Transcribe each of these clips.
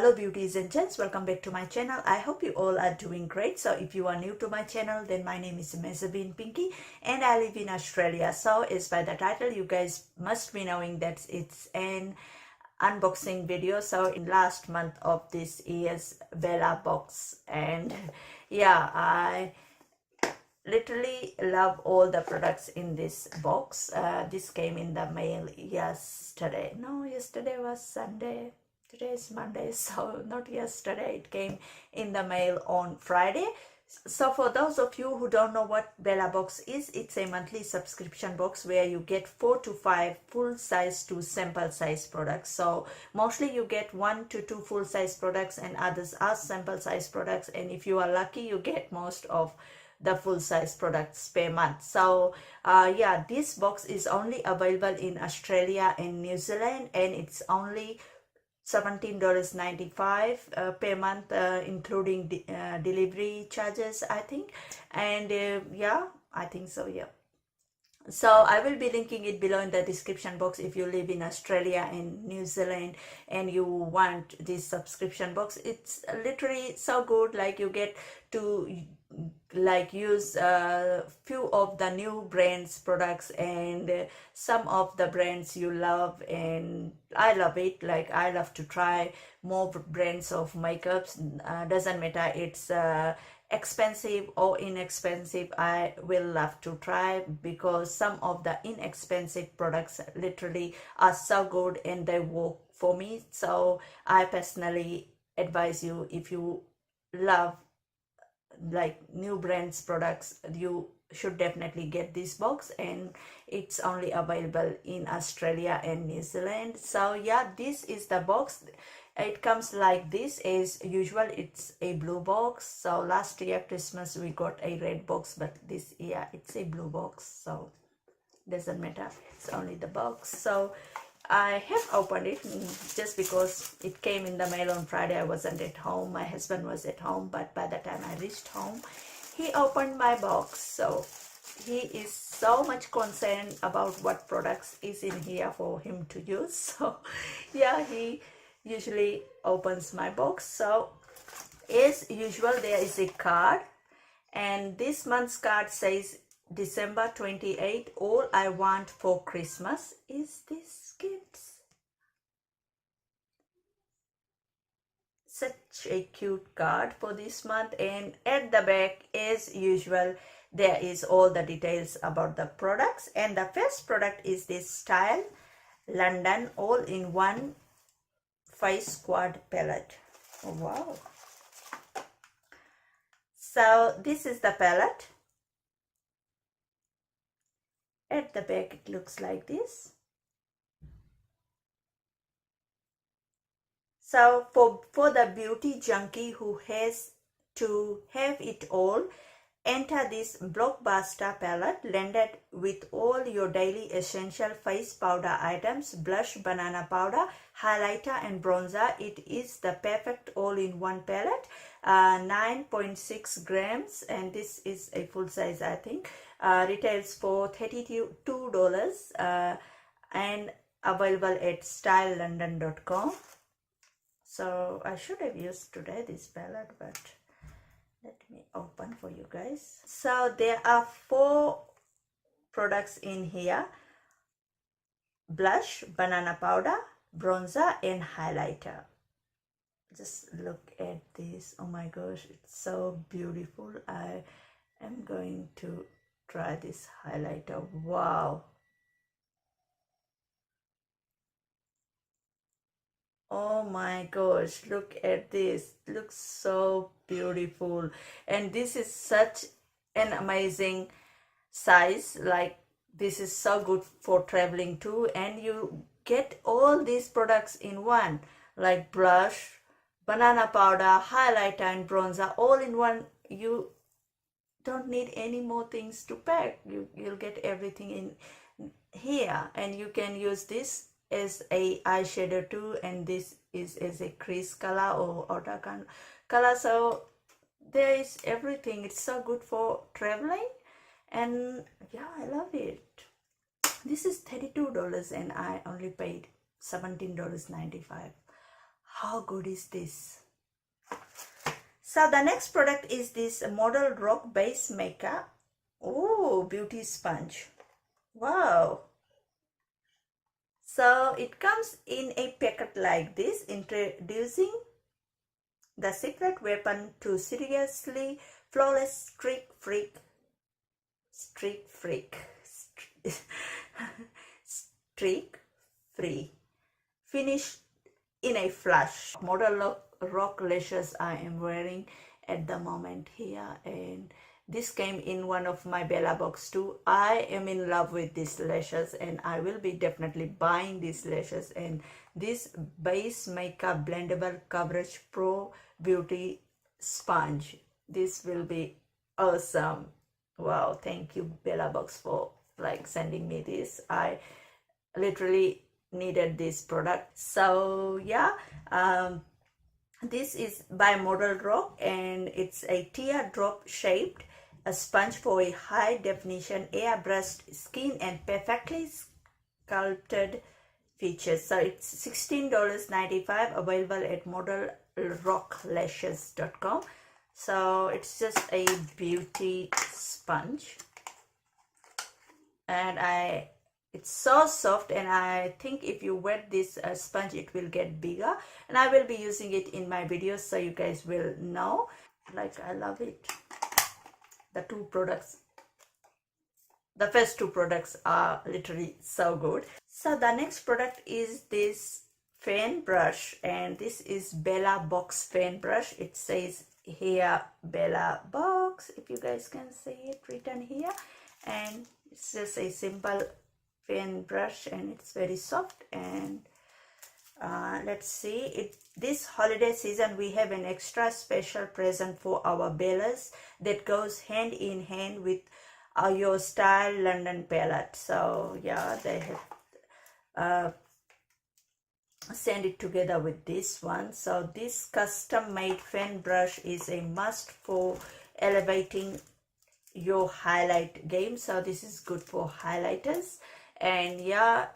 Hello beauties and gents, welcome back to my channel. I hope you all are doing great. So if you are new to my channel, then my name is Mezzabine Pinky and I live in Australia. So as by the title, you guys must be knowing that it's an unboxing video. So in last month of this year's Bellabox, and yeah, I literally love all the products in this box. This came in the mail yesterday. No, yesterday was Sunday. Today is Monday, so not yesterday. It came in the mail on Friday. So for those of you who don't know what Bellabox is, it's a monthly subscription box where you get 4 to 5 full size to sample size products. So mostly you get 1 to 2 full size products and others are sample size products, and if you are lucky you get most of the full size products per month. So yeah, this box is only available in Australia and New Zealand, and it's only $17.95 per month, including delivery charges, I think. And yeah, I think so, yeah. So I will be linking it below in the description box if you live in Australia and New Zealand and you want this subscription box. It's literally so good. Like, you get to like use a few of the new brands products and some of the brands you love, and I love it. Like, I love to try more brands of makeups. Doesn't matter it's expensive or inexpensive, I will love to try, because some of the inexpensive products literally are so good and they work for me. So I personally advise you, if you love like new brands products, you should definitely get this box, and it's only available in Australia and New Zealand. So yeah, this is the box. It comes like this. As usual, it's a blue box. So last year Christmas we got a red box, but this year it's a blue box, so doesn't matter, it's only the box. So I have opened it just because it came in the mail on Friday. I wasn't at home, my husband was at home, but by the time I reached home, he opened my box. So he is so much concerned about what products is in here for him to use. So yeah, he usually opens my box. So as usual, there is a card, and this month's card says December 28, all I want for Christmas is this gifts. Such a cute card for this month. And at the back, as usual, there is all the details about the products. And the first product is this Style London all-in-one face squad palette. Oh, wow. So this is the palette. At the back it looks like this. So for the beauty junkie who has to have it all, enter this blockbuster palette blended with all your daily essential face powder items: blush, banana powder, highlighter and bronzer. It is the perfect all-in-one palette. 9.6 grams, and this is a full size, I think. Retails for $32 and available at stylelondon.com. So I should have used today this palette, but let me open for you guys. So there are 4 products in here: blush, banana powder, bronzer and highlighter. Just look at this. Oh my gosh, it's so beautiful. I am going to try this highlighter. Wow. Oh my gosh, look at this. It looks so beautiful. And this is such an amazing size. Like, this is so good for traveling too. And you get all these products in one, like blush, banana powder, highlighter and bronzer, all in one. You don't need any more things to pack. You'll get everything in here, and you can use this as a eyeshadow too, and this is as a crease color or outer color. So there is everything. It's so good for traveling, and yeah, I love it. This is $32 and I only paid $17.95. How good is this? So the next product is this Model Rock Base Makeup. Oh, beauty sponge. Wow. So it comes in a packet like this, introducing the secret weapon to seriously flawless streak free finish in a flash. Model rock lashes I am wearing at the moment here, and this came in one of my Bellabox too. I am in love with these lashes and I will be definitely buying these lashes. And this base makeup blendable coverage pro beauty sponge, this will be awesome. Wow, thank you Bellabox for like sending me this. I literally needed this product. So yeah, this is by Model Rock and it's a teardrop shaped a sponge for a high definition airbrushed skin and perfectly sculpted features. So it's $16.95, available at modelrocklashes.com. So it's just a beauty sponge, and it's so soft, and I think if you wet this sponge it will get bigger, and I will be using it in my videos so you guys will know. Like, I love it. The first two products are literally so good. So the next product is this fan brush, and this is Bellabox fan brush. It says here Bellabox, if you guys can see it written here, and it's just a simple fan brush and it's very soft. And let's see it. This holiday season we have an extra special present for our Bellas that goes hand in hand with your style London palette. So yeah, they have send it together with this one. So this custom made fan brush is a must for elevating your highlight game. So this is good for highlighters, and yeah,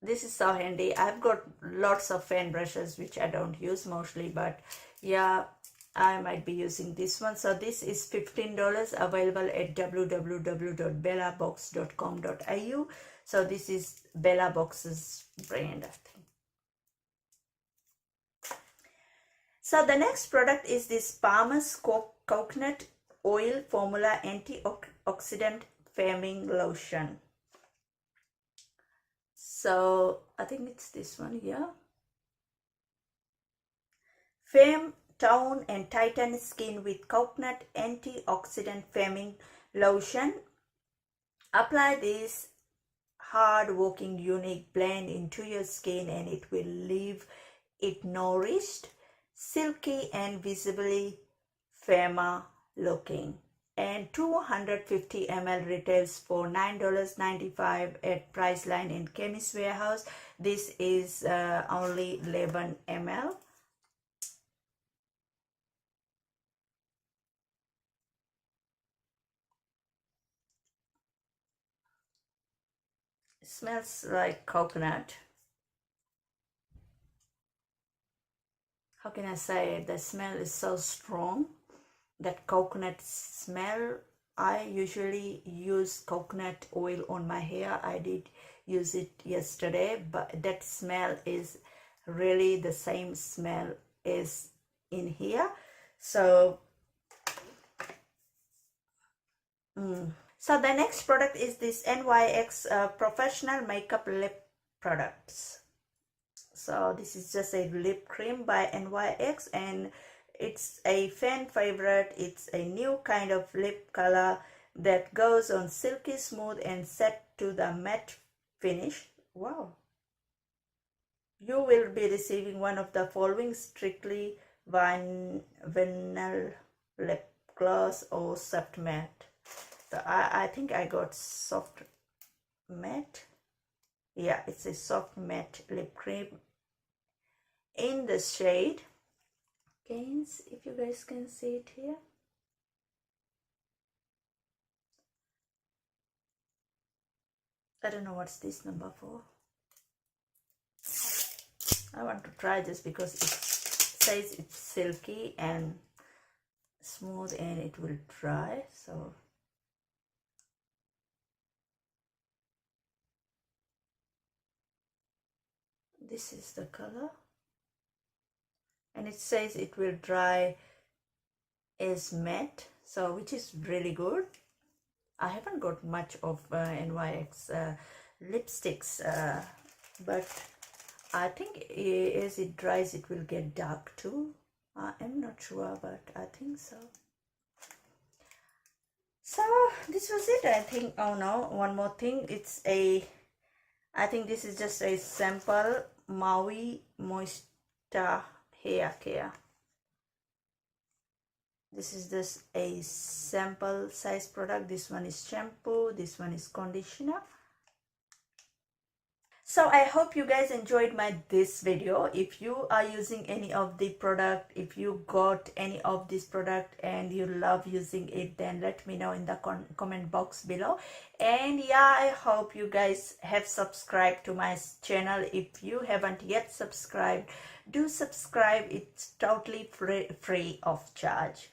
this is so handy. I've got lots of fan brushes which I don't use mostly, but yeah, I might be using this one. So this is $15, available at www.bellabox.com.au. so this is Bellabox's brand, I think. So the next product is this Palmer's coconut oil formula antioxidant firming lotion. So I think it's this one here. Firm, tone and tighten skin with coconut antioxidant firming lotion. Apply this hard-working unique blend into your skin and it will leave it nourished, silky and visibly firmer looking. And 250 ml retails for $9.95 at Priceline in Chemist Warehouse. This is only 11 ml. It smells like coconut. How can I say it? The smell is so strong. That coconut smell. I usually use coconut oil on my hair. I did use it yesterday, but that smell is really the same smell as in here. So so the next product is this NYX professional makeup lip products. So this is just a lip cream by NYX, and it's a fan favorite. It's a new kind of lip color that goes on silky smooth and set to the matte finish. Wow. You will be receiving one of the following: strictly vinyl lip gloss or soft matte. So I think I got soft matte. Yeah, it's a soft matte lip cream in the shade Gains, if you guys can see it here. I don't know what's this number for. I want to try this because it says it's silky and smooth and it will dry. So this is the color, and it says it will dry as matte, so which is really good. I haven't got much of NYX lipsticks, but I think as it dries it will get dark too. I'm not sure, but I think so. So this was it, I think. Oh no, one more thing. It's a, I think this is just a sample Maui Moisture Hair Care. This is just a sample size product. This one is shampoo, this one is conditioner. So I hope you guys enjoyed this video. If you are using any of the product, if you got any of this product and you love using it, then let me know in the comment box below. And yeah, I hope you guys have subscribed to my channel. If you haven't yet subscribed, do subscribe. It's totally free of charge.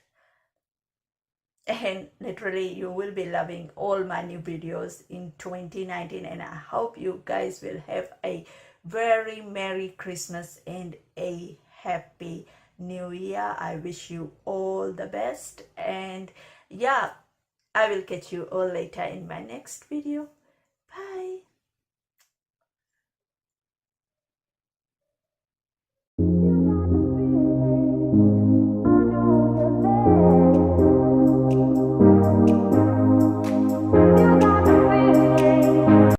And literally you will be loving all my new videos in 2019, and I hope you guys will have a very Merry Christmas and a Happy New Year. I wish you all the best, and yeah, I will catch you all later in my next video.